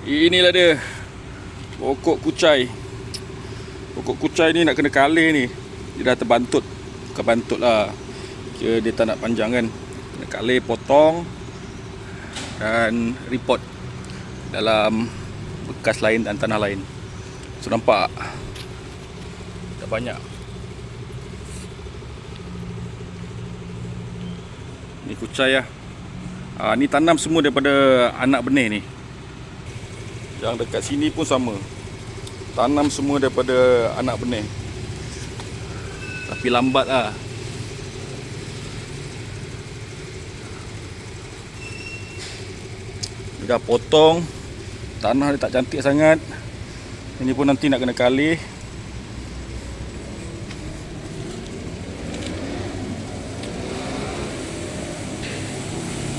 Inilah dia, pokok kucai. Pokok kucai ni nak kena kalih ni. Dia dah terbantut. Bukan bantut lah, kira dia tak nak panjang kan. Kena kalih, potong dan repot dalam bekas lain dan tanah lain. So nampak dah banyak. Ni kucai lah. Ni tanam semua daripada anak benih ni. Yang dekat sini pun sama. Tanam semua daripada anak benih. Tapi lambat lah. Dia dah potong. Tanah dia tak cantik sangat. Ini pun nanti nak kena kalih.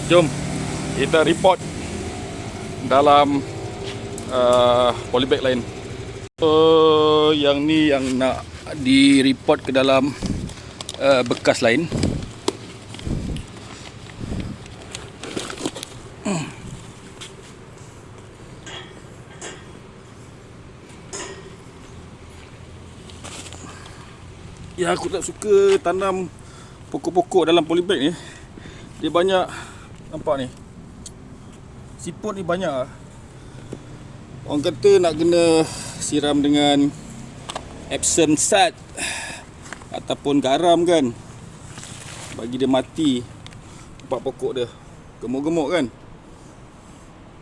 Jom kita report dalam polybag lain. Yang ni yang nak di-report ke dalam bekas lain. Ya, aku tak suka tanam pokok-pokok dalam polybag ni. Dia banyak, nampak ni, siput ni banyak lah. Orang kata nak kena siram dengan Epsom salt ataupun garam kan, bagi dia mati. Nampak pokok dia gemuk-gemuk kan.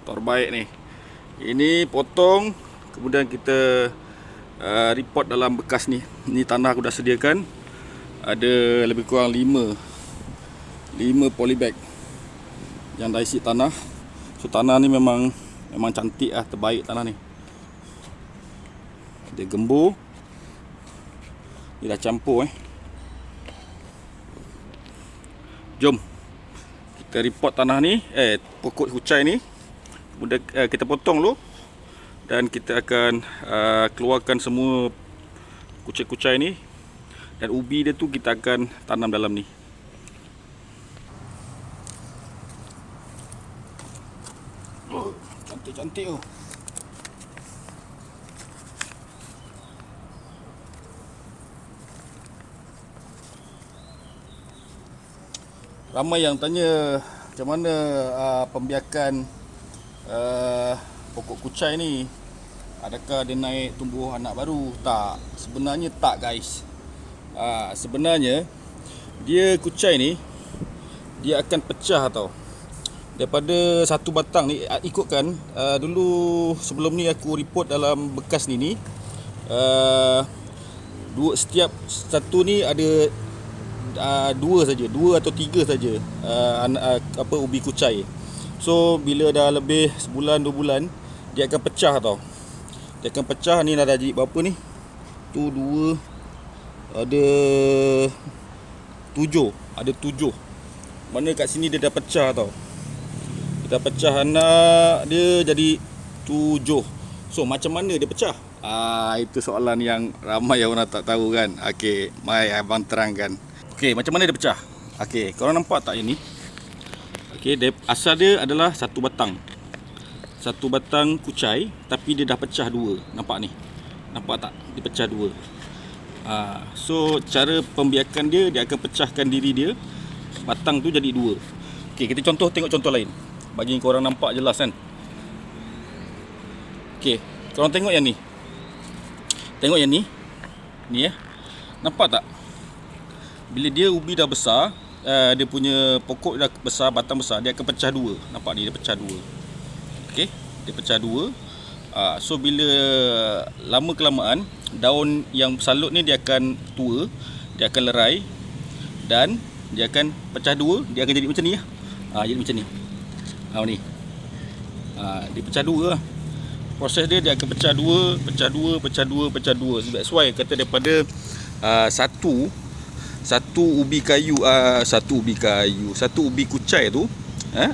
Terbaik ni. Ini potong, kemudian kita report dalam bekas ni. Ni tanah aku dah sediakan. Ada lebih kurang 5 polybag yang dah isi tanah. So tanah ni memang cantik lah, terbaik tanah ni. Dia gembur. Dia dah campur Jom kita report tanah ni, pokok kucai ni. Kemudian kita potong dulu. Dan kita akan keluarkan semua kucai-kucai ni. Dan ubi dia tu kita akan tanam dalam ni. Cantik-cantik tu. Ramai yang tanya macam mana pembiakan pokok kucai ni. Adakah dia naik tumbuh anak baru? Tak. Sebenarnya tak guys. Sebenarnya dia kucai ni, dia akan pecah tau. Daripada satu batang ni, ikutkan dulu sebelum ni aku report dalam bekas ni setiap satu ni ada dua atau tiga saja ubi kucai. So bila dah lebih sebulan 2 bulan, dia akan pecah tau. Dia akan pecah. Ni dah jadi berapa ni? Tu 2, ada 7. Ada 7. Mana kat sini dia dah pecah tau. Dia dah pecah anak dia jadi 7. So macam mana dia pecah? Itu soalan yang ramai orang tak tahu kan. Okey, mai abang terangkan. Okey, macam mana dia pecah? Okey, korang nampak tak ini? Okey, asal dia adalah satu batang. Satu batang kucai, tapi dia dah pecah 2. Nampak ni? Nampak tak? Dia pecah 2. So cara pembiakan dia akan pecahkan diri dia. Batang tu jadi 2. Okey, kita tengok contoh lain bagi korang nampak jelas kan. Okey, korang tengok yang ni. Tengok yang ni. Ni nampak tak? Bila dia ubi dah besar, dia punya pokok dah besar, batang besar, dia akan pecah 2. Nampak ni, dia pecah 2. Okey, dia pecah 2. So bila lama kelamaan, daun yang salut ni dia akan tua, dia akan lerai dan dia akan pecah 2. Dia akan jadi macam ni lah. Jadi macam ni. Ni. Dia pecah 2 lah. Proses dia akan pecah 2, pecah 2, pecah 2, pecah 2. That's why kata daripada satu ubi kucai tu,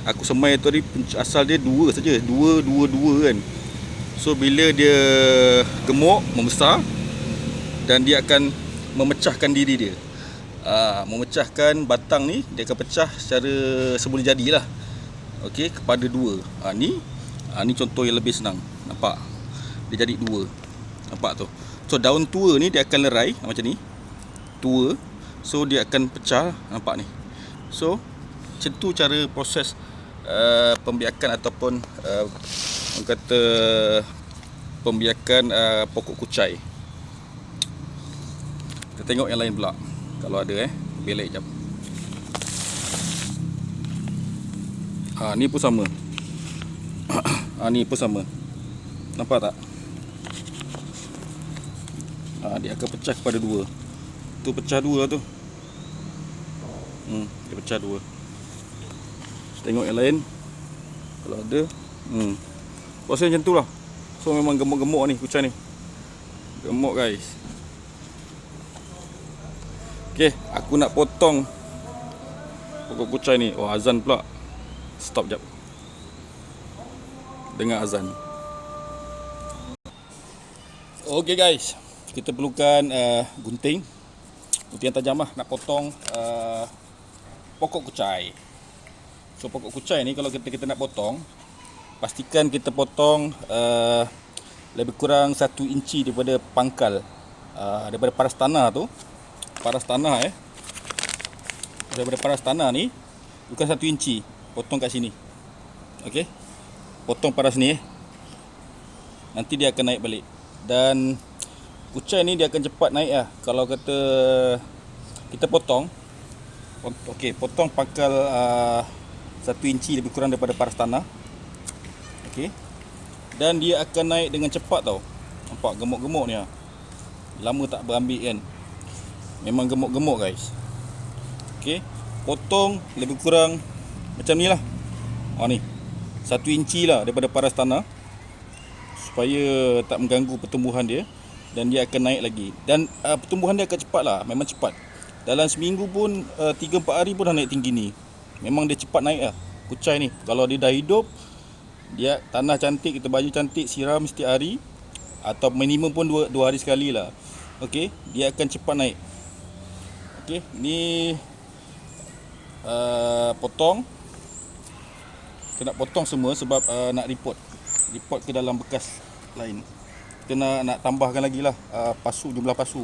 aku semai tadi asal dia 2 saja, 2 kan. So bila dia gemuk, membesar, dan dia akan memecahkan diri dia. Memecahkan batang ni, dia akan pecah secara semula jadilah. Okey, kepada 2. Ni Ni contoh yang lebih senang. Nampak? Dia jadi 2. Nampak tu? So daun tua ni dia akan lerai macam ni. Tua. So dia akan pecah. Nampak ni? So macam tu cara proses pembiakan ataupun orang kata pembiakan pokok kucai. Kita tengok yang lain pula. Kalau ada belek jap. Ni pun sama. Ni pun sama. Nampak tak? Dia akan pecah kepada 2. Tu pecah 2 tu. Dia pecah 2. Tengok yang lain. Kalau ada. Proses macam tu lah. So memang gemuk-gemuk ni kucai ni. Gemuk guys. Okay, aku nak potong pokok kucai ni. Oh, azan pula. Stop jap. Dengar azan. Okay guys, kita perlukan gunting yang tajam lah. Nak potong pokok kucai. So pokok kucai ni kalau kita nak potong, pastikan kita potong lebih kurang 1 inci daripada pangkal, daripada paras tanah tu. Paras tanah daripada paras tanah ni bukan 1 inci. Potong kat sini. Okey. Potong paras ni nanti dia akan naik balik. Dan kucai ni dia akan cepat naik lah. Kalau kata kita potong, okey, potong pangkal 1 inci lebih kurang daripada paras tanah. Okey. Dan dia akan naik dengan cepat tau. Nampak gemuk-gemuk ni lah. Lama tak berambil kan. Memang gemuk-gemuk guys. Okey. Potong lebih kurang macam ni lah. Ni 1 inci lah daripada paras tanah, supaya tak mengganggu pertumbuhan dia. Dan dia akan naik lagi. Dan pertumbuhan dia akan cepat lah. Memang cepat. Dalam seminggu pun 3-4 hari pun dah naik tinggi ni. Memang dia cepat naik lah kucai ni. Kalau dia dah hidup, dia tanah cantik, kita baju cantik, siram setiap hari, atau minimum pun 2 hari sekali lah. Okey, dia akan cepat naik. Okey, ni potong. Kita nak potong semua sebab nak report ke dalam bekas lain. Kita nak tambahkan lagi lah pasu, jumlah pasu.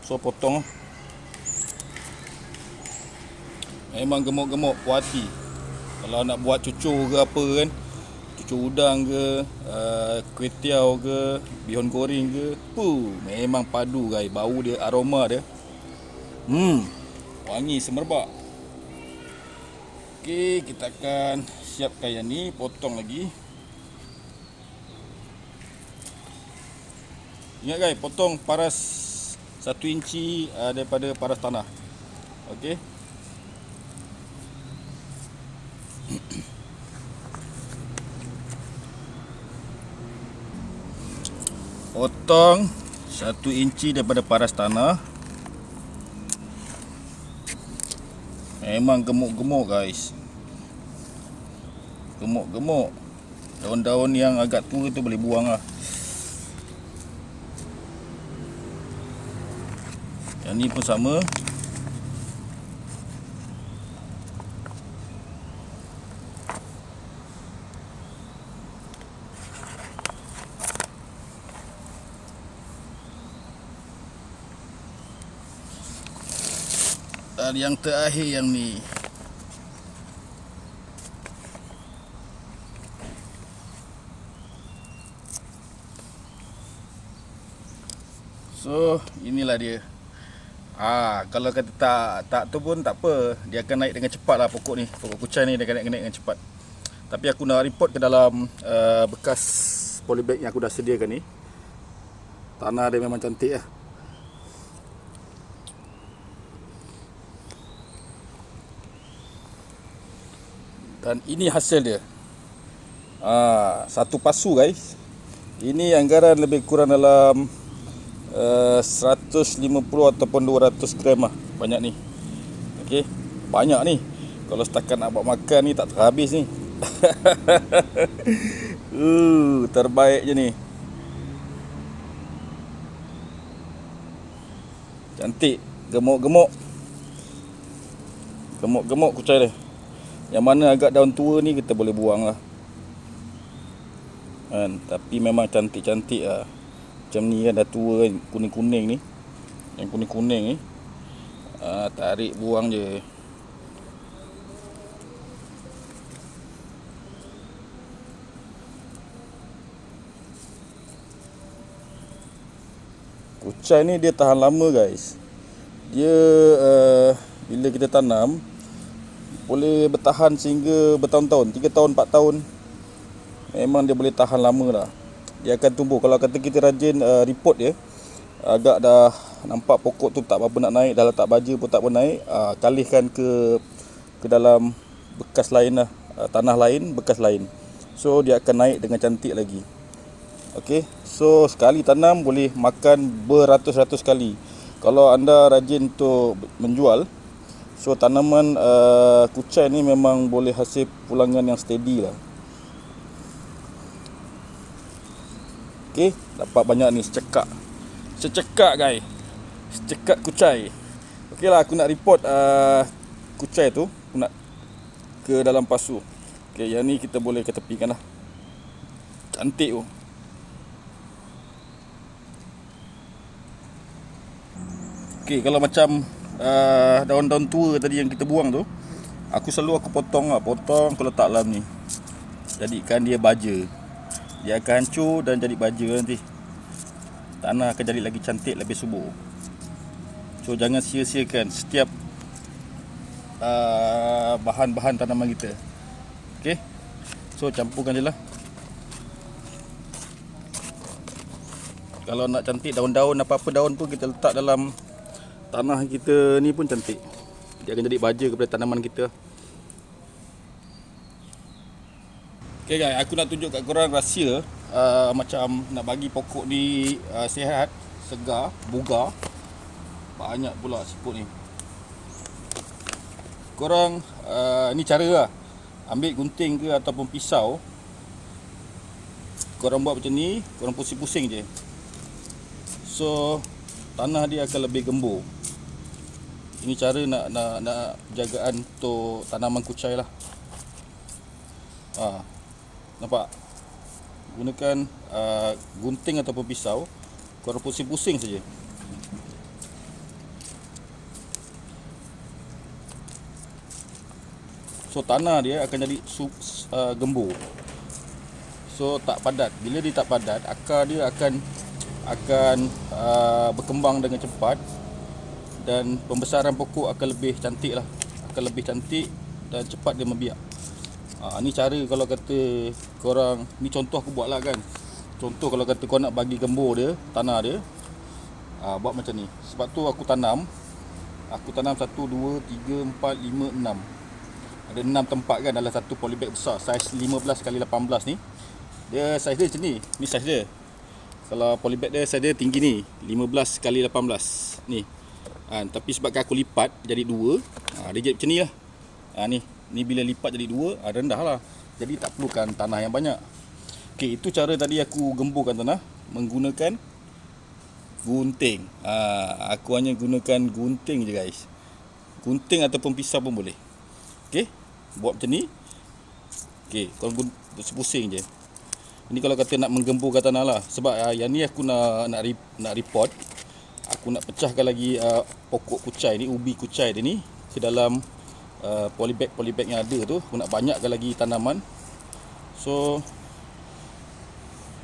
So potong. Memang gemuk-gemuk, puas hati. Kalau nak buat cucur ke apa kan, cucur udang ke, kuih tiaw ke, bihun goreng ke, memang padu guys. Bau dia, aroma dia, wangi semerbak. Okey, kita akan siapkan yang ni, potong lagi. Ingat guys, potong paras 1 inci daripada paras tanah. Okey. Potong 1 inci daripada paras tanah. Memang gemuk-gemuk guys. Gemuk-gemuk. Daun-daun yang agak tua tu boleh buang lah. Yang ni pun sama. Dan yang terakhir yang ni. So inilah dia. Kalau kata tak tu pun tak apa. Dia akan naik dengan cepat lah pokok ni. Pokok kucai ni dia akan naik dengan cepat. Tapi aku nak report ke dalam bekas polybag yang aku dah sediakan ni. Tanah dia memang cantik lah. Dan ini hasil dia. Satu pasu guys. Ini anggaran lebih kurang dalam 150 ataupun 200 gram lah. Banyak ni. Okey, banyak ni. Kalau setakat nak buat makan ni tak terhabis ni. Terbaik je ni. Cantik, gemuk-gemuk. Gemuk-gemuk kucai dia. Yang mana agak daun tua ni kita boleh buang lah. kan. Tapi memang cantik-cantik lah. Macam ni kan, dah tua kan, kuning-kuning ni. Yang kuning-kuning ni, tarik buang je. Kucai ni dia tahan lama guys. Dia bila kita tanam boleh bertahan sehingga bertahun-tahun, 3 tahun, 4 tahun. Memang dia boleh tahan lama lah. Dia akan tumbuh. Kalau kata kita rajin report dia, agak dah nampak pokok tu tak apa nak naik, dah letak baja pun tak apa naik, kalihkan ke dalam bekas lain lah, tanah lain, bekas lain. So dia akan naik dengan cantik lagi. Okey, so sekali tanam boleh makan beratus-ratus kali. Kalau anda rajin untuk menjual, so tanaman kucai ni memang boleh hasil pulangan yang steady lah. Okey, dapat banyak ni secekak. Secekak guys. Secekak kucai. Okey lah, aku nak report kucai tu, aku nak ke dalam pasu. Okey, yang ni kita boleh ketepikan lah. Cantik tu. Okey, kalau macam daun-daun tua tadi yang kita buang tu, aku selalu potong lah. Potong aku letak dalam ni. Jadikan dia baja. Dia akan hancur dan jadi baja nanti. Tanah akan jadi lagi cantik, lebih subur. So jangan sia-siakan setiap bahan-bahan tanaman kita. Okey. So campurkan je lah. Kalau nak cantik daun-daun, apa-apa daun pun kita letak dalam tanah kita ni pun cantik. Dia akan jadi baja kepada tanaman kita. Okay guys, aku nak tunjuk kat korang rahsia macam nak bagi pokok ni sihat, segar, bugar. Banyak pula siput ni. Korang ni cara lah. Ambil gunting ke ataupun pisau, korang buat macam ni, korang pusing-pusing je. So tanah dia akan lebih gembur. Ini cara nak jagaan untuk tanaman kucai lah. Nampak? Gunakan gunting ataupun pisau, korang pusing-pusing saja. So tanah dia akan jadi gembur. So tak padat. Bila dia tak padat, akar dia akan berkembang dengan cepat dan pembesaran pokok akan lebih cantik lah. Akan lebih cantik dan cepat dia membiak. Ni cara kalau kata korang, ni contoh aku buat lah kan. Contoh kalau kata kau nak bagi gembur dia, tanah dia, buat macam ni. Sebab tu aku tanam 1, 2, 3, 4, 5, 6. Ada 6 tempat kan dalam satu polybag besar, saiz 15x18 ni. Dia saiz dia macam ni. Ni saiz dia. Kalau polybag dia saiz dia tinggi ni, 15x18 ni. Tapi sebabkan aku lipat jadi 2, dia jadi macam ni lah. Ni bila lipat jadi 2, rendah lah. Jadi tak perlukan tanah yang banyak. Okey, itu cara tadi aku gemburkan tanah menggunakan gunting. Aku hanya gunakan gunting je guys. Gunting ataupun pisau pun boleh. Okey, buat macam ni. Okey, korang pusing je. Ini kalau kata nak menggemburkan tanah lah. Sebab yang ni aku nak report. Aku nak pecahkan lagi pokok kucai ni, ubi kucai dia ni ke dalam polybag yang ada tu. Aku nak banyakkan lagi tanaman. So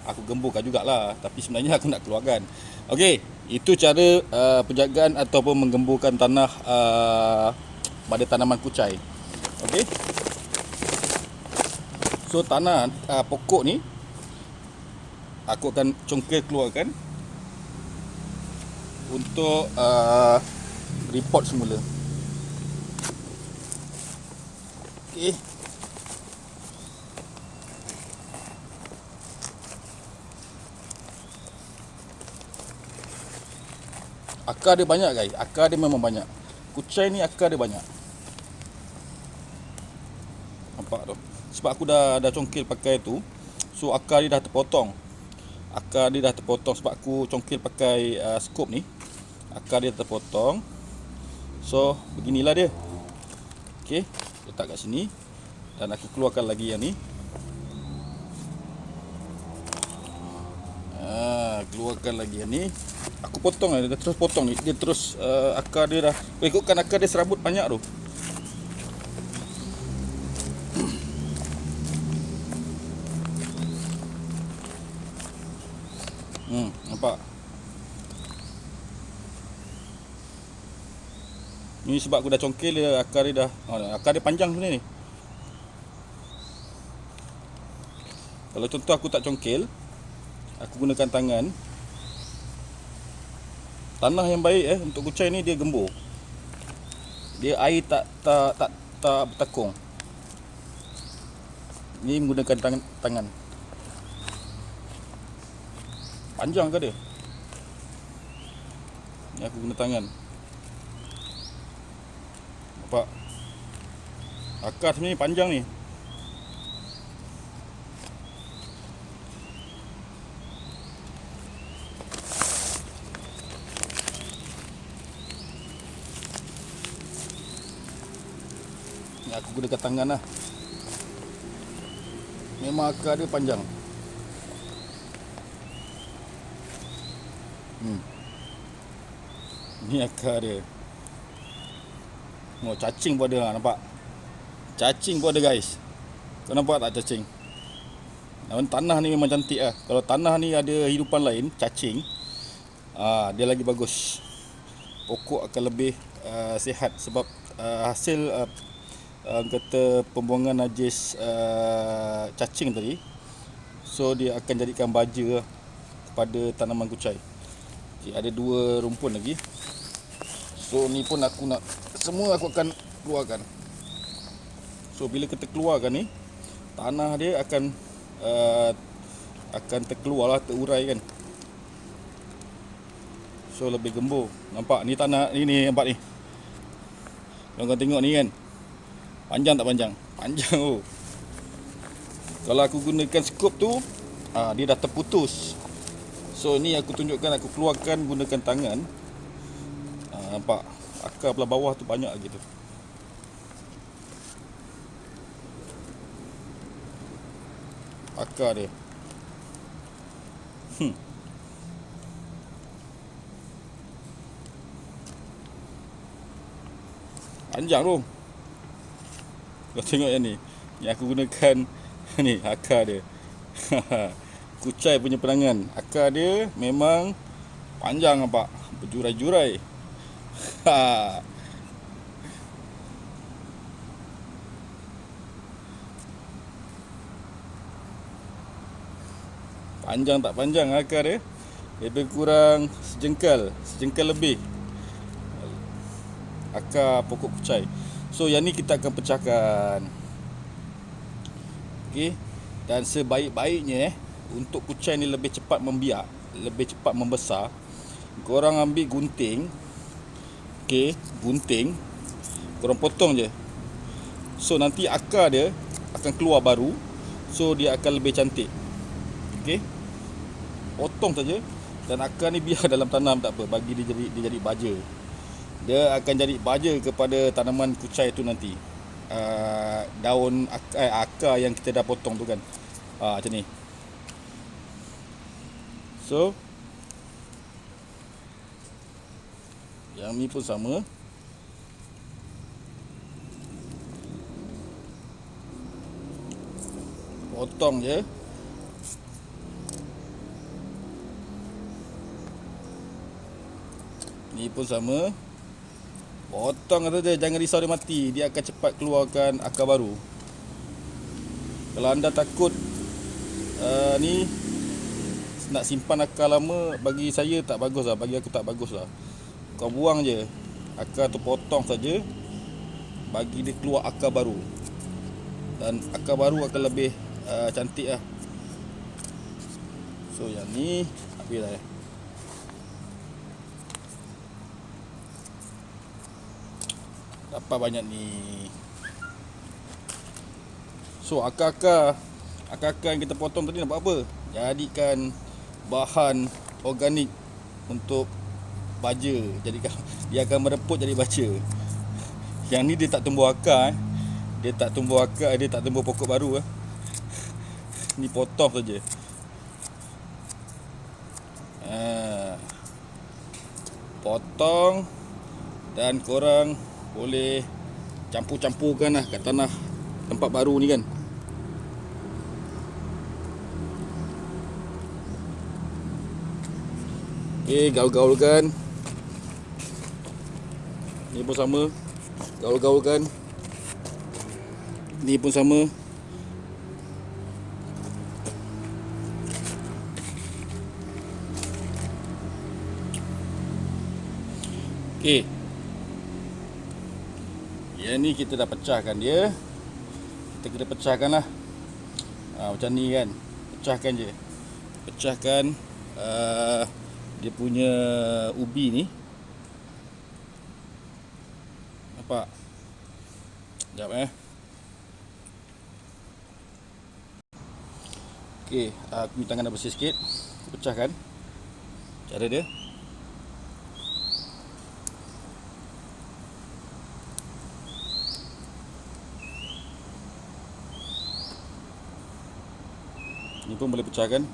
aku gemburkan jugalah, tapi sebenarnya aku nak keluarkan. Okey, itu cara penjagaan ataupun menggemburkan tanah pada tanaman kucai. Okey. So tanah pokok ni aku akan congkel keluarkan untuk report semula. Okey. Akar dia banyak guys. Akar dia memang banyak. Kucai ni akar dia banyak. Nampak tu. Sebab aku dah congkel pakai tu. So akar dia dah terpotong. Akar dia dah terpotong sebab aku congkel pakai skop ni. Akar dia terpotong. So beginilah dia. Okey, letak kat sini. Dan aku keluarkan lagi yang ni. keluarkan lagi. Ni aku potong dia terus potong ni. Dia terus akar dia dah. Ikutkan akar dia serabut banyak tu. Nampak? Ni sebab aku dah congkel dia, akar dia dah akar dia panjang sebenarnya ni. Kalau contoh aku tak congkel, aku gunakan tangan. Tanah yang baik untuk kucai ni dia gembur. Dia air tak bertakung. Ni menggunakan tangan. Panjang ke dia? Ni aku guna tangan. Nampak? Akar sebenarnya panjang ni. Ni aku gunakan tangan lah. Memang akar dia panjang. Ni akar dia. Oh, cacing pun ada, nampak? Cacing pun ada guys. Kau nampak tak cacing? Namun tanah ni memang cantik lah. Kalau tanah ni ada hidupan lain, cacing, dia lagi bagus. Pokok akan lebih sihat sebab hasil kata pembuangan najis cacing tadi. So dia akan jadikan baja kepada tanaman kucai. Okay, ada 2 rumpun lagi. So ni pun semua aku akan keluarkan. So bila kita keluarkan ni, tanah dia akan terkeluar lah, terurai kan. So lebih gembur. Nampak ni tanah ni nampak ni. Kau tengok ni kan. Panjang tak panjang? Panjang tu. Kalau aku gunakan skop tu, dia dah terputus. So ni aku tunjukkan, aku keluarkan gunakan tangan. Nampak? Akar belah bawah tu banyak lagi tu. Akar dia. Panjang tu. Kau tengok yang ni. Yang aku gunakan ni akar dia. Kucai punya penangan. Akar dia memang panjang, nampak? Berjurai-jurai. Panjang tak panjang akar dia. Lebih kurang sejengkal lebih. Akar pokok kucai. So yang ni kita akan pecahkan. Okey. Dan sebaik-baiknya untuk kucai ni lebih cepat membiak, lebih cepat membesar, korang ambil gunting. Okey, gunting. Korang potong je. So nanti akar dia akan keluar baru. So dia akan lebih cantik. Okey. Potong saja dan akar ni biar dalam tanam tak apa, bagi dia jadi baja. Dia akan jadi baja kepada tanaman kucai tu nanti. Daun akar yang kita dah potong tu kan. Macam ni. So yang ni pun sama. Potong je. Ni pun sama. Potong saja, jangan risau dia mati. Dia akan cepat keluarkan akar baru. Kalau anda takut ni nak simpan akar lama, bagi saya tak bagus lah. Bagi aku tak bagus lah. Kau buang je. Akar tu potong saja, bagi dia keluar akar baru. Dan akar baru akan lebih cantik lah. So yang ni habis lah dapat banyak ni. So akar-akar yang kita potong tadi nak buat apa? Jadikan bahan organik untuk baja. Jadikan dia akan mereput jadi baja. Yang ni dia tak tumbuh akar Dia tak tumbuh akar, dia tak tumbuh pokok baru Ni potong saja. potong dan korang boleh campur-campurkan lah kat tanah tempat baru ni kan. Okey, gaul-gaulkan. Ni pun sama, gaul-gaulkan. Ni pun sama. Okey. Yang ni kita dah pecahkan dia. Kita kena pecahkan lah. Macam ni kan. Pecahkan je. Pecahkan dia punya ubi ni. Nampak? Sekejap Okey, aku punya tangan dah bersih sikit. Pecahkan. Cara dia. Ni pun boleh pecahkan.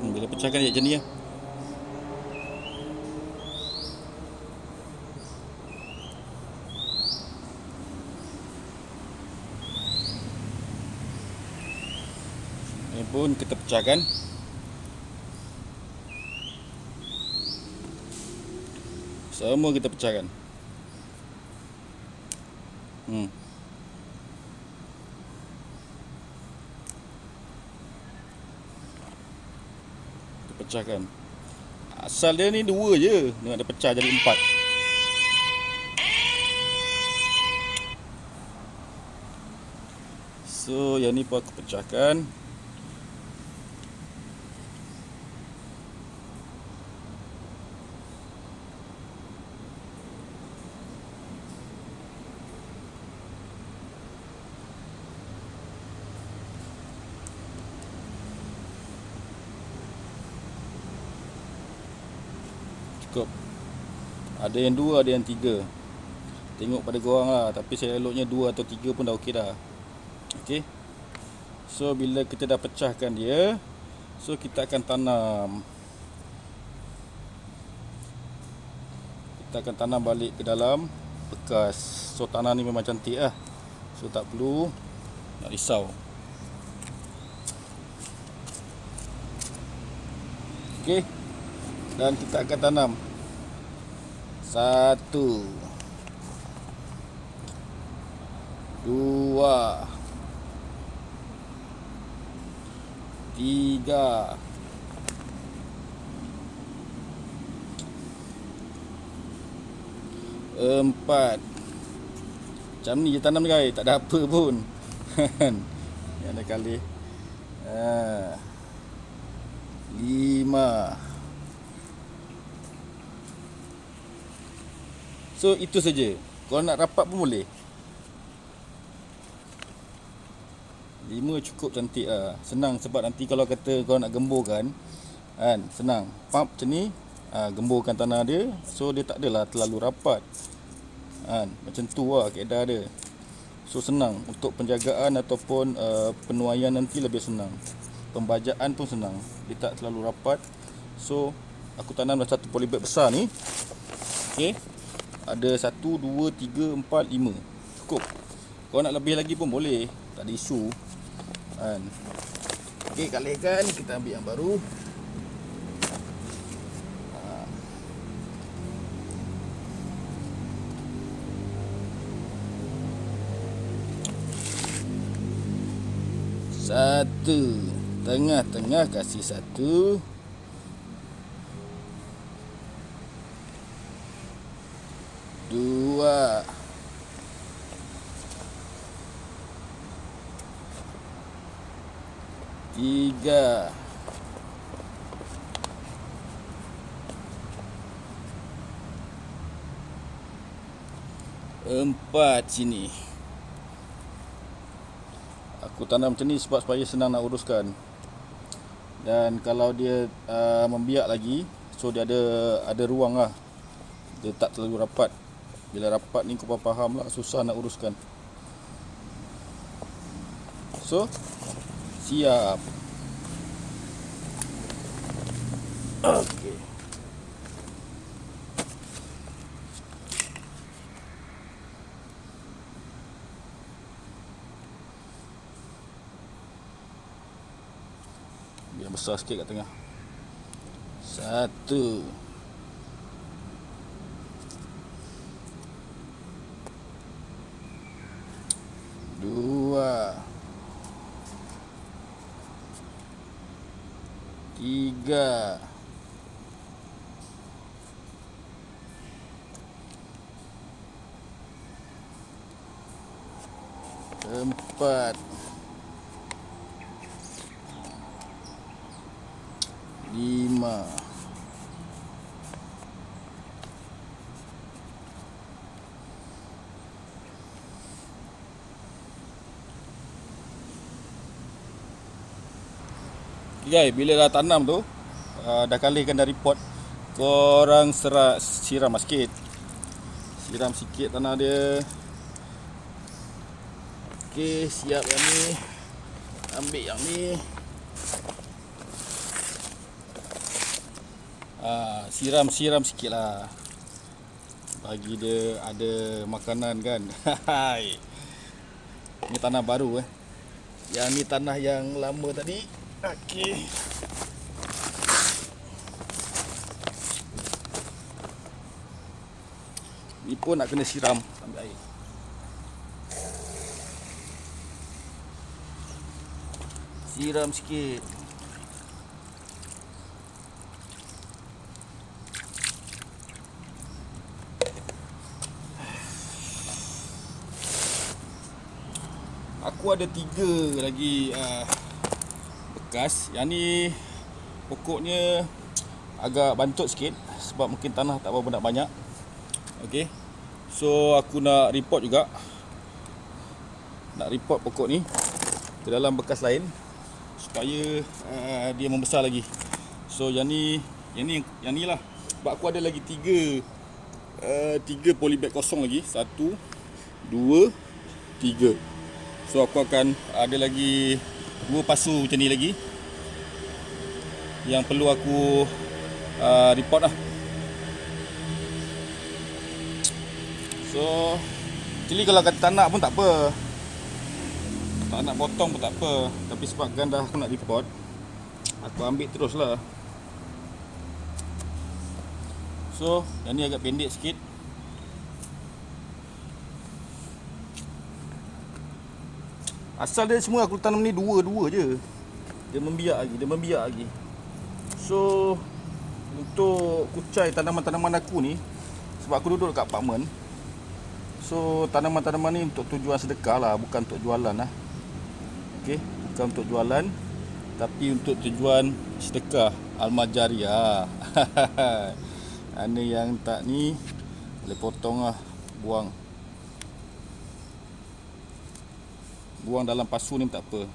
Bila pecahkan dia macam ni lah. Ni pun kita pecahkan. Semua kita pecahkan. Kita pecahkan. Asal dia ni 2 je. Nak ada pecah jadi 4. So yang ni pun aku pecahkan. Cukup. Ada yang 2, ada yang 3. Tengok pada korang lah. Tapi saya eloknya 2 atau 3 pun dah okey dah. Okey. So bila kita dah pecahkan dia, so kita akan tanam. Kita akan tanam balik ke dalam bekas. So tanah ni memang cantik lah. So tak perlu nak risau. Okey. Dan kita akan tanam 1, 2, 3, 4. Macam ni je tanam guys, tak ada apa pun. Yang ada kali 5. So itu saja. Kalau nak rapat pun boleh. 5 cukup cantik lah. Senang sebab nanti kalau kata kau nak gemburkan kan, senang. Pump macam ni, gemburkan tanah dia. So dia tak adalah terlalu rapat kan. Macam tu lah kaedah dia. So senang untuk penjagaan ataupun penuaian nanti lebih senang. Pembajaan pun senang. Dia tak terlalu rapat. So aku tanam dalam satu polybag besar ni. Okay. Ada 1, 2, 3, 4, 5. Cukup. Kalau nak lebih lagi pun boleh. Tak ada isu kan. Okey, kalikan. Kita ambil yang baru. Satu. Tengah-tengah kasih 1. 2, 3, 4 sini. Aku tanam macam ni sebab supaya senang nak uruskan. Dan kalau dia membiak lagi, so dia ada ruang lah. Dia tak terlalu rapat. Bila rapat ni kau faham lah, susah nak uruskan. So siap. Okey. Biar besar sikit kat tengah. 1 2 3 4 5 Guys, bila dah tanam tu, dah kalihkan dari pot, korang siram sikit. Siram sikit tanah dia. Okey, siap yang ni. Ambil yang ni. Siram sikit lah, bagi dia ada makanan kan. Ni tanah baru Yang ni tanah yang lama tadi. Okey. Ni pun nak kena siram, ambil air. Siram sikit. Aku ada 3 lagi bekas. Yang ni pokoknya agak bantut sikit sebab mungkin tanah tak berapa banyak. Okey. So aku nak report juga. Nak report pokok ni ke dalam bekas lain supaya dia membesar lagi. So yang ni lah. Sebab aku ada lagi 3 polybag kosong lagi. 1 2 3. So aku akan ada lagi 2 pasu macam ni lagi yang perlu aku report lah. So actually kalau kata tak nak pun tak apa, tak nak potong pun tak apa, tapi sebabkan dah aku nak report, aku ambil terus lah. So yang ni agak pendek sikit. Asal dia semua aku tanam ni 2 je. Dia membiak lagi. So untuk kucai tanaman-tanaman aku ni, sebab aku duduk dekat apartmen, so tanaman-tanaman ni untuk tujuan sedekah lah, bukan untuk jualan lah. Okey, bukan untuk jualan, tapi untuk tujuan sedekah almajariah. Ada yang tak ni boleh potong lah, buang dalam pasu ni tak apa.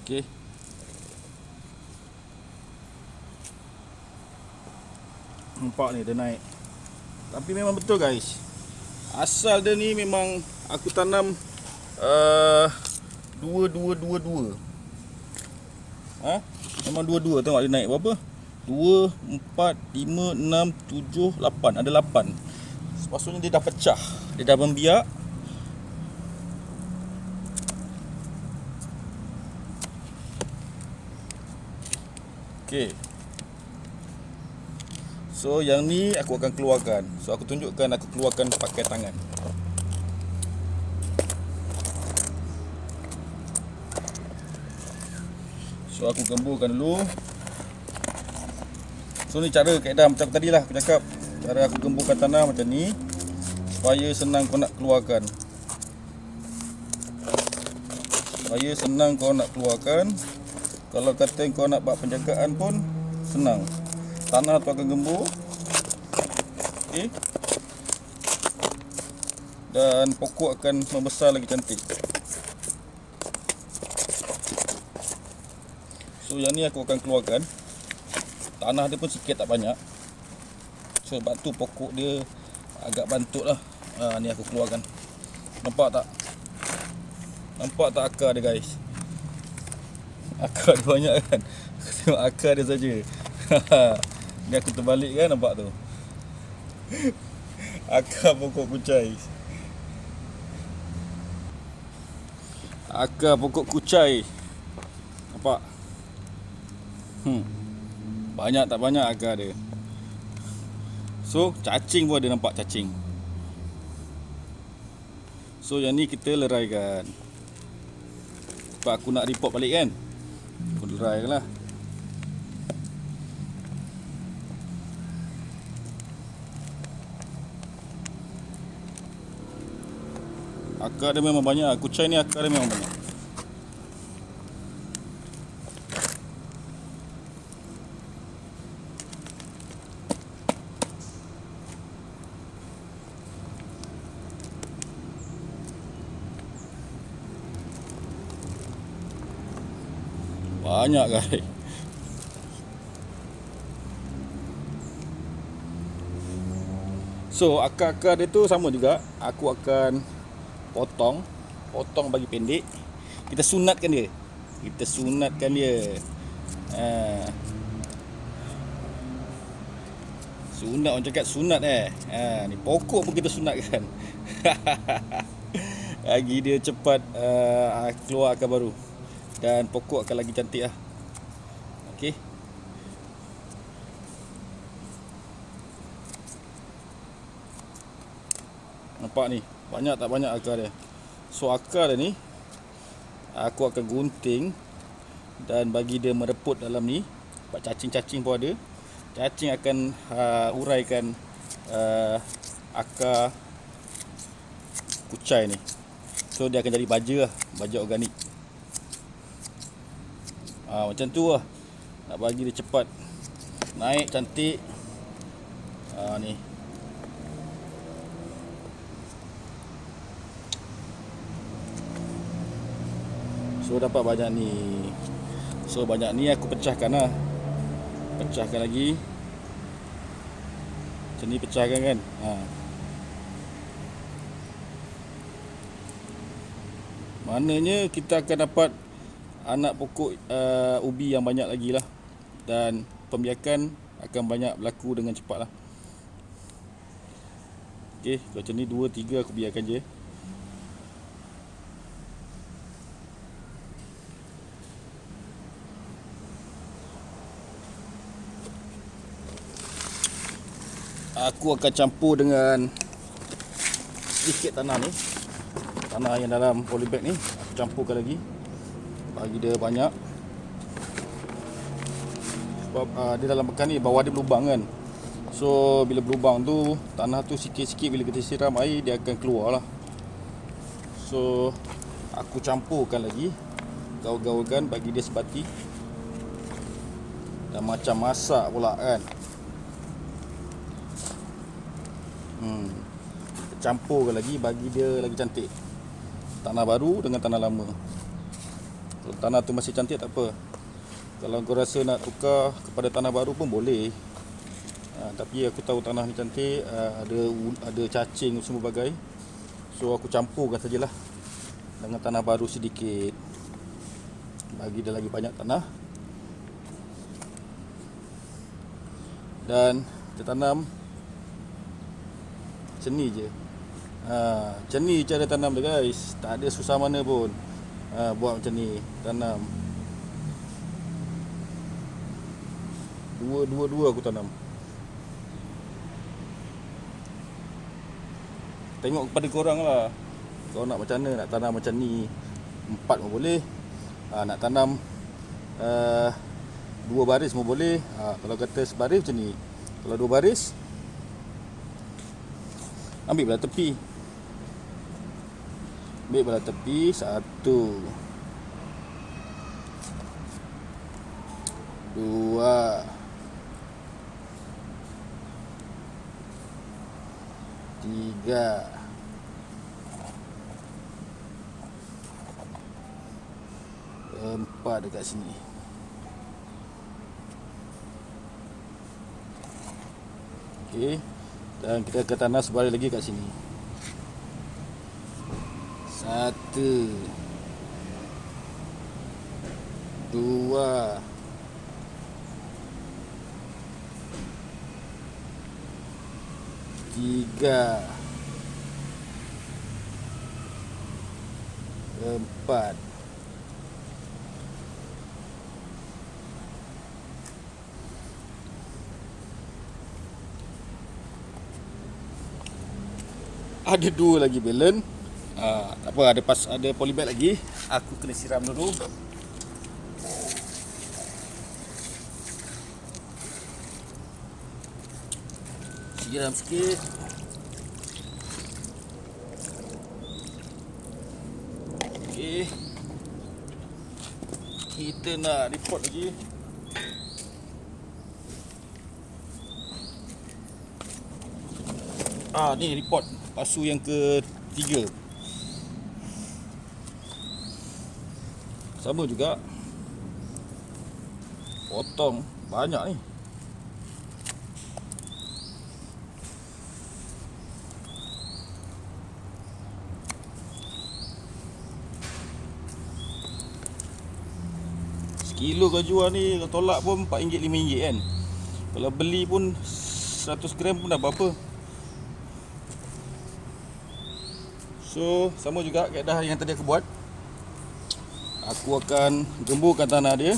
Okey. Nampak ni dia naik. Tapi memang betul guys. Asal dia ni memang aku tanam 2 memang 2 tengok dia naik berapa? 2 4 5 6 7 8. Ada 8. Maksudnya dia dah pecah. Dia dah membiak. Okey. So yang ni aku akan keluarkan. So aku tunjukkan aku keluarkan pakai tangan. So aku gemburkan dulu. So ni cara kaedah macam tadi lah aku cakap. Cara aku gemburkan tanah macam ni supaya senang kau nak keluarkan. Kalau kata kau nak buat penjagaan pun senang. Tanah tu akan gembur. Okey. Dan pokok akan membesar lagi cantik. So yang ni aku akan keluarkan. Tanah dia pun sikit tak banyak. Sebab tu pokok dia agak bantut lah. Ni aku keluarkan. Nampak tak? Nampak tak akar dia guys? Akar dia banyak kan? Aku tengok akar dia saja. Ni aku terbalik kan, nampak tu. Akar pokok kucai. Akar pokok kucai. Nampak? Banyak tak banyak akar dia. So cacing pun ada, nampak cacing. So yang ni kita leraikan. Sebab aku nak report balik kan, aku leraikan lah. Akar dia memang banyak. Kucai ni akar dia memang banyak. Banyak guys. So akar-akar dia tu sama juga. Aku akan potong bagi pendek. Kita sunatkan dia. Sunat, orang cakap sunat ni pokok pun kita sunatkan. Lagi dia cepat keluar akar baru. Dan pokok akan lagi cantik lah. Okey. Nampak ni, banyak tak banyak akar dia. So akar dia ni aku akan gunting dan bagi dia mereput dalam ni. Sebab cacing-cacing pun ada. Cacing akan uraikan akar kucai ni. So dia akan jadi baja lah, baja organik. Macam tu lah. Nak bagi dia cepat naik cantik. Ni. So dapat banyak ni. So banyak ni aku pecahkan lah. Pecahkan lagi. Macam ni pecahkan kan. Maknanya kita akan dapat anak pokok ubi yang banyak lagi lah. Dan pembiakan akan banyak berlaku dengan cepat lah. Okay, macam ni 2-3 aku biarkan je. Aku akan campur dengan sedikit tanah ni. Tanah yang dalam polybag ni aku campurkan lagi. Bagi dia banyak. Sebab dia dalam bekas ni bawah dia berlubang kan. So bila berlubang tu, tanah tu sikit-sikit bila kita siram air dia akan keluar lah. So aku campurkan lagi, gaul-gaulkan bagi dia sebati. Dan macam masak pula kan. Campurkan lagi bagi dia lagi cantik. Tanah baru dengan tanah lama. Kalau tanah tu masih cantik tak apa. Kalau kau rasa nak tukar kepada tanah baru pun boleh. Tapi aku tahu tanah ni cantik, ada cacing semua bagai. So aku campurkan sajalah dengan tanah baru sedikit. Bagi dia lagi banyak tanah. Dan kita tanam macam ni je. Macam ni cara tanam dia guys. Tak ada susah mana pun. Buat macam ni, tanam. Dua aku tanam. Tengok kepada korang lah. Kau nak macam mana, nak tanam macam ni 4 pun boleh. Nak tanam 2 baris pun boleh. Kalau kata sebaris macam ni. Kalau 2 baris, ambil belah tepi. Ambil belah tepi. 1 2 3 4 dekat sini. Okey. Dan kita akan tanam sebaris lagi kat sini. 1 Dua. Tiga. Empat. Ada dua lagi balon. Tak apa, ada polybag lagi. Aku kena siram dulu. Siram sikit. Okey. Kita nak report lagi. Ni report pasu yang ketiga. Sama juga. Potong banyak ni. Sekilo kau jual ni, kau tolak pun RM4, RM5 kan. Kalau beli pun 100 gram pun dah berapa. So, sama juga kaedah yang tadi aku buat. Aku akan gemburkan tanah dia.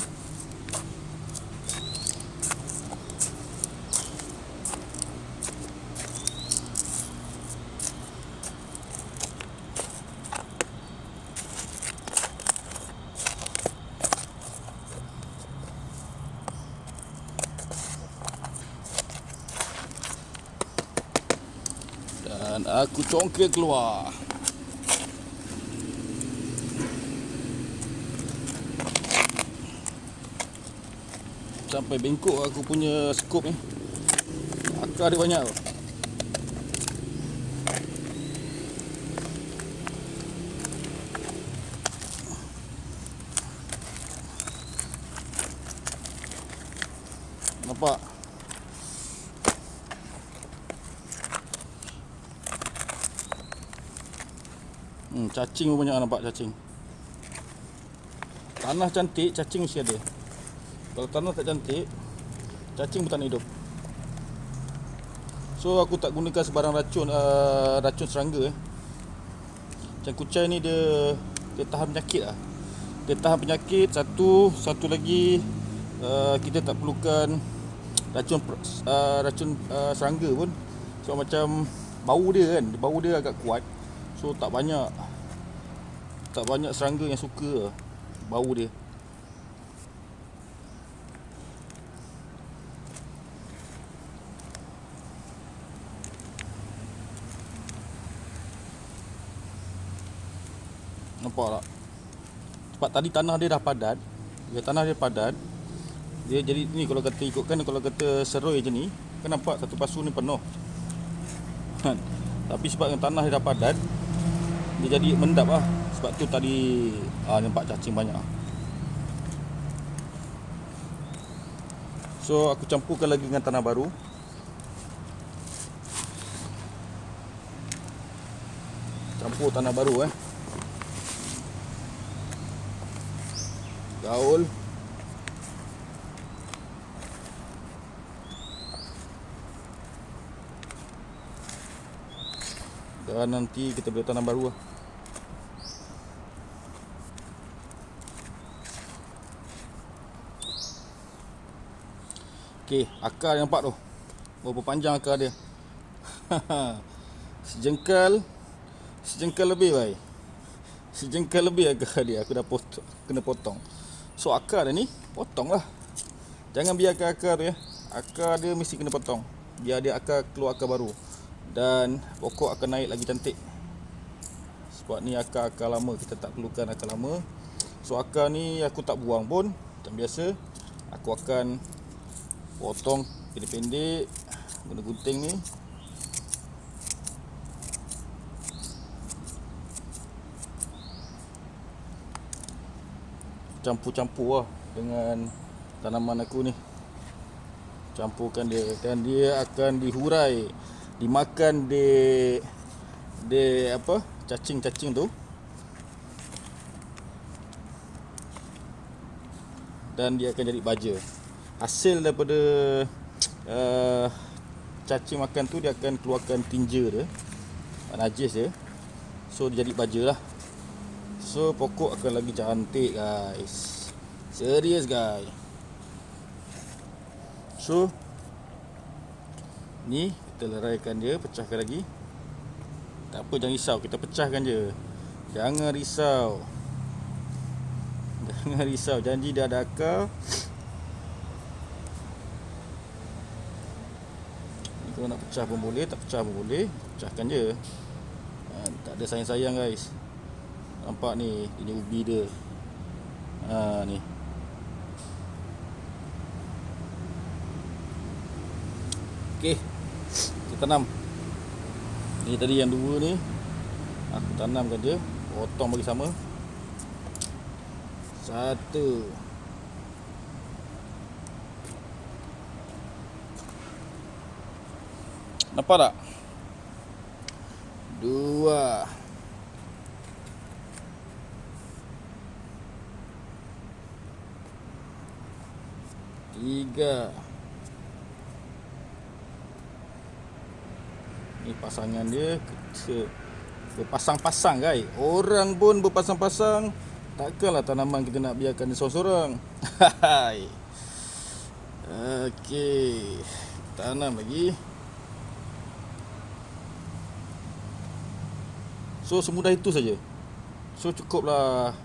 Dan aku congkel keluar. Sampai bengkok aku punya skop ni. Akar dia banyak tau. Nampak? Cacing pun banyak, nampak cacing. Tanah cantik, cacing mesti ada. Kalau tanah tak cantik, cacing pun tak nak hidup. So aku tak gunakan sebarang racun, racun serangga. Macam kucai ni dia tahan penyakit lah. Dia tahan penyakit. Satu lagi, kita tak perlukan racun serangga pun. So macam bau dia kan, bau dia agak kuat. So tak banyak serangga yang suka bau dia. Nampak tak? Sebab tadi tanah dia dah padat. Dia jadi ni, kalau kata seroi je ni, kan nampak satu pasu ni penuh. Tapi sebab tanah dia dah padat, dia jadi mendap lah. Sebab tu tadi nampak cacing banyak. So aku campurkan lagi dengan tanah baru. Campur tanah baru gaul. Dan nanti kita boleh tanam baru lah. Okey, akar yang nampak tu, berapa panjang akar dia. Sejengkal lebih baik. Sejengkal lebih akar dia. Aku dah kena potong. So akar dia ni potong lah. Jangan biarkan akar tu akar dia mesti kena potong. Biar dia keluar akar baru. Dan pokok akan naik lagi cantik. Sebab ni akar lama, kita tak perlukan akar lama. So akar ni aku tak buang pun. Macam biasa, aku akan potong pendek-pendek guna gunting ni. Campur-campur lah dengan tanaman aku ni. Campurkan dia, dan dia akan dihurai, dimakan cacing-cacing tu. dan dia akan jadi baja. Hasil daripada cacing makan tu, dia akan keluarkan tinja dia, najis dia. So dia jadi baja lah. So pokok akan lagi cantik guys. Serius guys. So ni kita leraikan dia, pecahkan lagi. Tak apa, jangan risau, kita pecahkan je. Jangan risau. Jangan risau, janji dah ada akal. Ni kalau nak pecah pun boleh, tak pecah pun boleh. Pecahkan je. Tak ada sayang-sayang guys. Nampak ni, ini ubi dia. Ni. Okey. Kita tanam. Ni tadi yang dua ni aku tanamkan je, potong bagi sama. Satu. Nampak tak? Dua. Tiga. Ni pasangan dia berpasang-pasang guys. Orang pun berpasang-pasang. Takkanlah tanaman kita nak biarkan dia seorang-seorang. Okey, tanam lagi. So semudah itu saja. So cukuplah.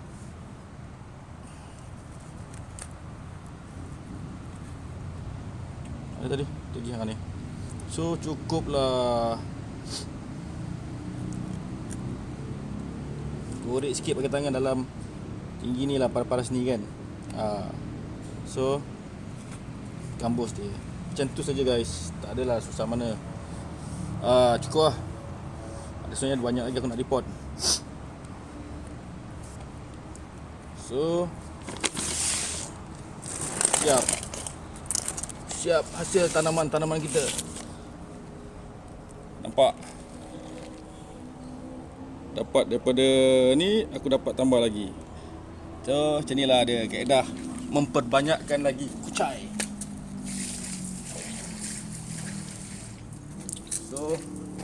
Ada tadi yang ni. So cukuplah. Korek sikit pakai tangan dalam tinggi ni lah, paras-paras ni kan. So gambus dia. Macam tu saja guys. Tak adalah susah mana. Cukup lah. Ada sebenarnya banyak lagi aku nak report. So Siap hasil tanaman-tanaman kita. Nampak? Dapat daripada ni, aku dapat tambah lagi. So macam ni lah dia kaedah memperbanyakkan lagi kucai. So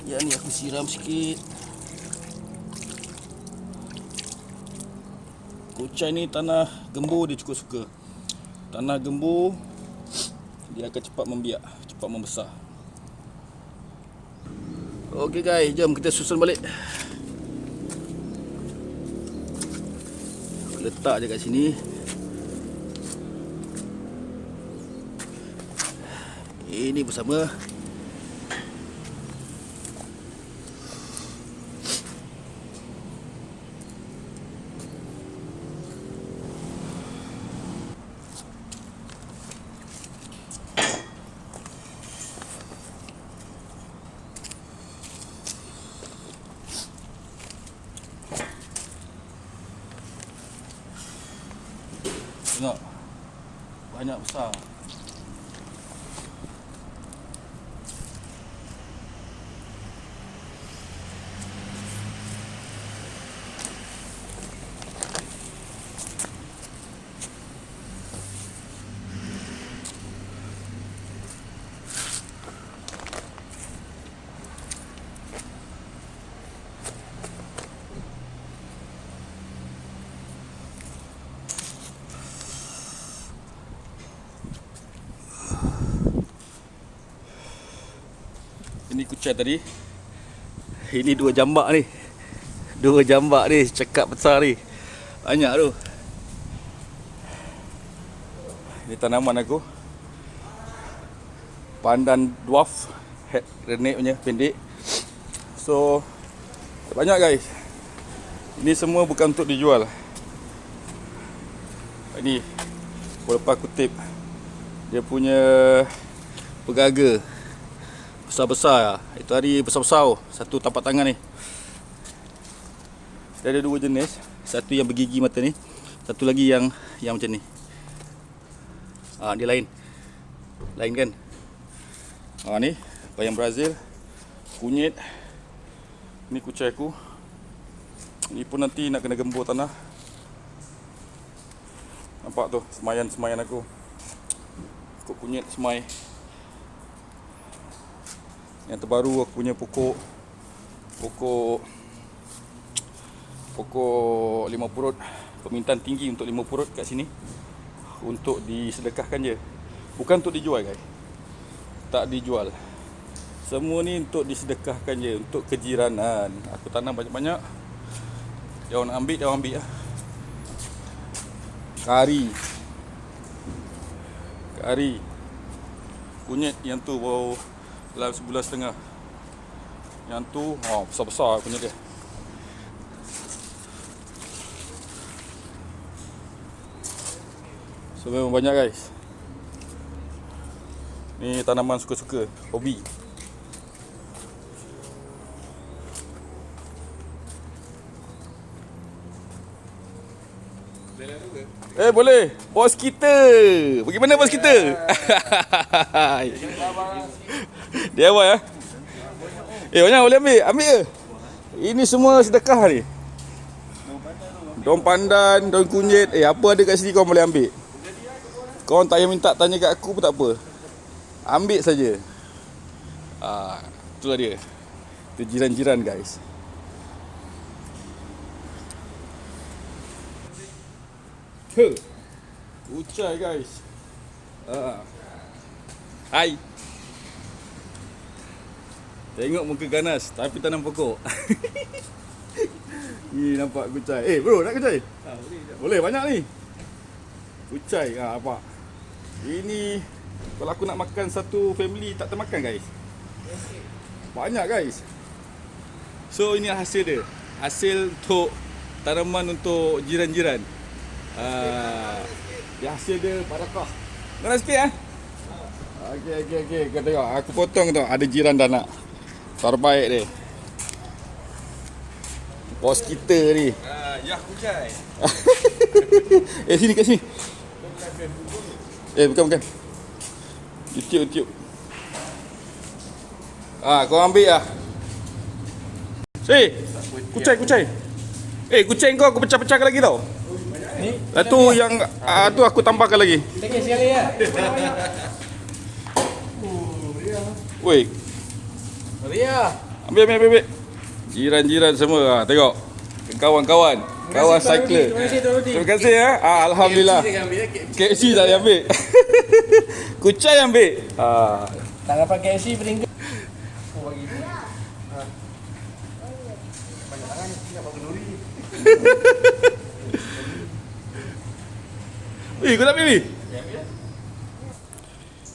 yang ni aku siram sikit. Kucai ni tanah gembur dia cukup suka. Tanah gembur dia akan cepat membiak, cepat membesar. Okey guys, jom kita susun balik. Letak je kat sini. Ini bersama. Tengok, banyak besar. Ini kucai tadi. Ini dua jambak ni. Dua jambak ni, cekak besar ni. Banyak tu. Ini tanaman aku. Pandan dwarf, head grenade punya, pendek. So banyak guys. Ini semua bukan untuk dijual. Ini lepas kutip dia punya pegaga besar-besar. Itu hari besar-besar. Satu tapak tangan ni. Dia ada dua jenis. Satu yang bergigi mata ni, satu lagi yang macam ni. Dia lain. Lain kan? Ni bayam Brazil, kunyit. Ni kucai aku. Ni pun nanti nak kena gembur tanah. nampak tu semayan aku. Pokok kunyit semai. Yang terbaru aku punya pokok limau purut. Permintaan tinggi untuk limau purut kat sini. Untuk disedekahkan je. Bukan untuk dijual guys. Tak dijual. Semua ni untuk disedekahkan je, untuk kejiranan. Aku tanam banyak-banyak. Dia orang nak ambil, dia orang ambil lah. Kari. Kunyit yang tu baru dalam sebulan setengah. Yang tu besar-besar kunyit dia. So memang banyak guys. Ni tanaman suka-suka, hobi. Boleh. Bos kita. Bagaimana bos kita? Dia awal ya. Banyak boleh ambil. Ambil ke? Ini semua sedekah ni. Daun pandan, daun kunyit. Apa ada kat sini kau boleh ambil. Kau tak payah minta tanya kat aku pun tak apa. Ambil saja. Itulah dia. Itu jiran-jiran guys. Kucai guys. Hai. Tengok muka ganas tapi tanam pokok. Ni nampak kucai. Bro, nak kucai? Boleh banyak ni. Kucai apa? Ini kalau aku nak makan satu family tak termakan guys. Banyak guys. So ini hasil dia. Hasil untuk tanaman untuk jiran-jiran. Dia hasil dia barakah. Nak sikit Okey. Kau tengok aku potong tu. Ada jiran dah nak. Terbaik dia. Bos kita ni. Ya kucai. Sini kat sini. Bukan. YouTube. Kau ambil lah. Kucai. Kucai kau aku pecah-pecahkan lagi tau. Ni? Tu yang tu aku tambahkan lagi. Sikit sekali ya. Woi. Ria. Ambil. Jiran-jiran semua tengok. Kawan-kawan cycler. Terima kasih ya. Alhamdulillah. KFC tak ambil. Kucai ambil. Tak dapat KFC peringkat. Bagi. Banyak tangan ni nak bawa kenduri. Kau nak pilih?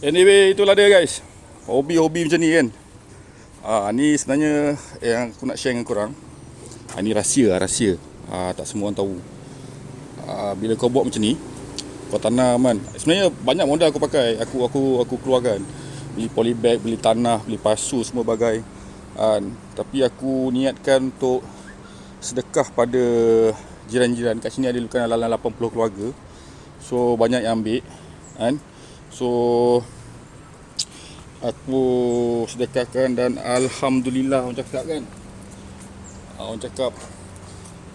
Anyway, itulah dia guys. Hobi-hobi macam ni kan. Ni sebenarnya yang aku nak share dengan korang. Ni rahsia. Tak semua orang tahu. Bila kau buat macam ni, kau tanam kan. Sebenarnya banyak modal aku pakai. Aku keluarkan. Beli polybag, beli tanah, beli pasu, semua bagai. Tapi aku niatkan untuk sedekah pada jiran-jiran. Kat sini ada lebih dalam 80 keluarga. So banyak yang ambil kan. So aku sedekahkan dan alhamdulillah orang cakap kan. Orang cakap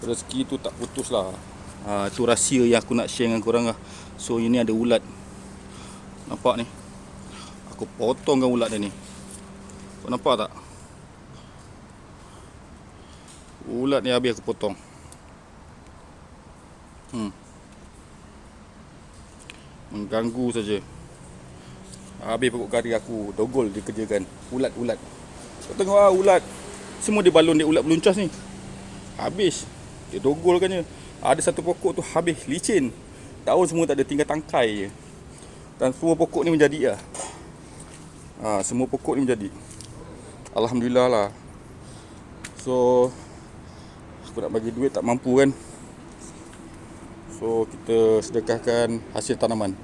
rezeki tu tak putus lah. Itu rahsia yang aku nak share dengan korang lah. So ini ada ulat. Nampak ni. Aku potongkan ulat dia ni. Kau nampak tak? Ulat ni habis aku potong. Mengganggu saja. Habis pokok kari aku. Dogol dikerjakan. Ulat. Kau tengok ulat. Semua dia balon dia ulat beluncas ni. Habis. Dia dogolkannya. Ada satu pokok tu habis licin. Daun semua tak ada, tinggal tangkai je. Dan semua pokok ni menjadi lah. Semua pokok ni menjadi. Alhamdulillah lah. So aku nak bagi duit tak mampu kan. So kita sedekahkan hasil tanaman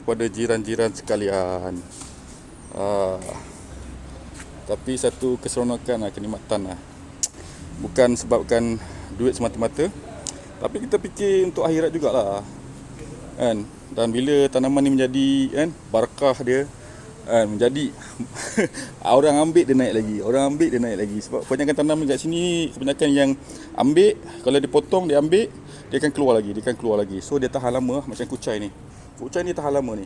kepada jiran-jiran sekalian. Tapi satu keseronokan lah, kenikmatan lah. Bukan sebabkan duit semata-mata, tapi kita fikir untuk akhirat jugalah kan. Dan bila tanaman ni menjadi kan, barakah dia, Menjadi orang ambil dia naik lagi, orang ambil dia naik lagi. Sebab kebanyakan tanam kat sini, kebanyakan yang ambil, kalau dia potong dia ambil, dia akan keluar lagi, dia akan keluar lagi. So dia tahan lama macam kucai ni. Kucai ni tahan lama ni.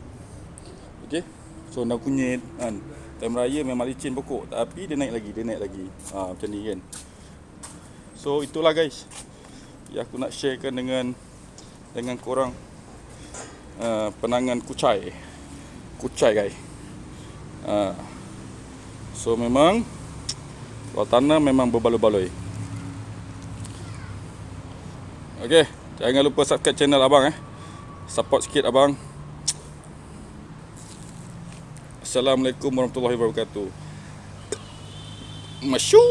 Okey. So nak kunyit kan. Time raya memang licin pokok, tapi dia naik lagi, dia naik lagi. Macam ni kan. So itulah guys, yang aku nak sharekan dengan korang, penangan kucai. Kucai guys. So memang kalau tanam memang berbaloi-baloi. Okey, jangan lupa subscribe channel abang Support sikit abang. Assalamualaikum warahmatullahi wabarakatuh. Masyu.